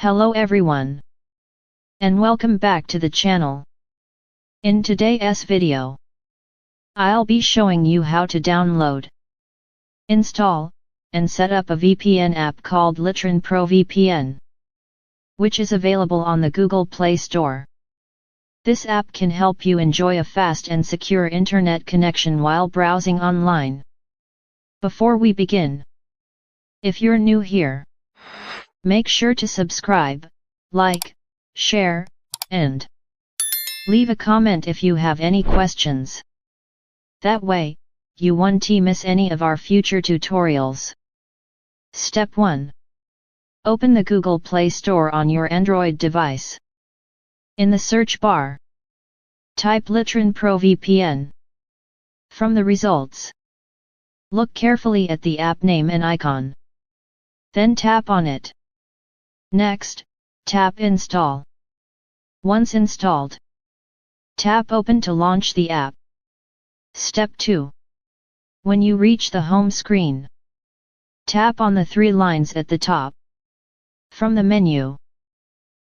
Hello everyone, and welcome back to the channel. In today's video, I'll be showing you how to download, install, and set up a VPN app called Litron ProVPN, which is available on the Google Play Store. This app can help you enjoy a fast and secure internet connection while browsing online. Before we begin, if you're new here, make sure to subscribe, like, share, and leave a comment if you have any questions. That way, you won't miss any of our future tutorials. Step 1. Open the Google Play Store on your Android device. In the search bar, type Litron ProVPN. From the results, look carefully at the app name and icon. Then tap on it. Next, tap Install. Once installed, tap Open to launch the app. Step 2. When you reach the home screen, tap on the three lines at the top. From the menu,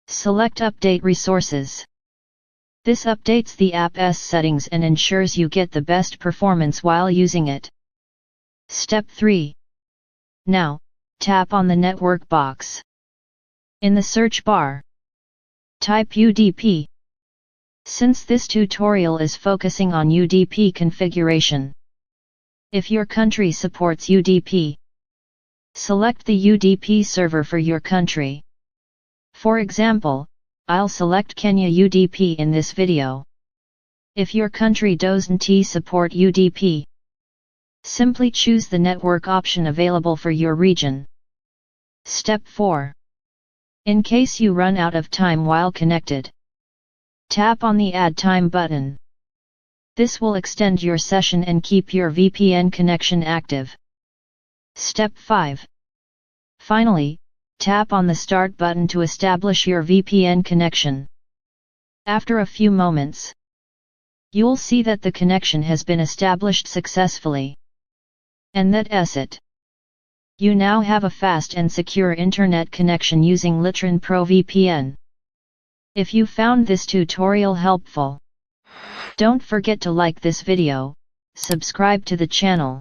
select Update Resources. This updates the app's settings and ensures you get the best performance while using it. Step 3. Now, tap on the network box. In the search bar, type UDP. Since this tutorial is focusing on UDP configuration, if your country supports UDP, select the UDP server for your country. For example, I'll select Kenya UDP in this video. If your country doesn't support UDP, simply choose the network option available for your region. Step 4. In case you run out of time while connected, tap on the Add Time button. This will extend your session and keep your VPN connection active. Step 5. Finally, tap on the Start button to establish your VPN connection. After a few moments, you'll see that the connection has been established successfully. And that's it. You now have a fast and secure internet connection using Litron ProVPN. If you found this tutorial helpful, don't forget to like this video, subscribe to the channel,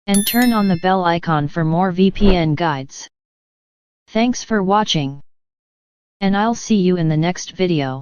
and turn on the bell icon for more VPN guides. Thanks for watching, and I'll see you in the next video.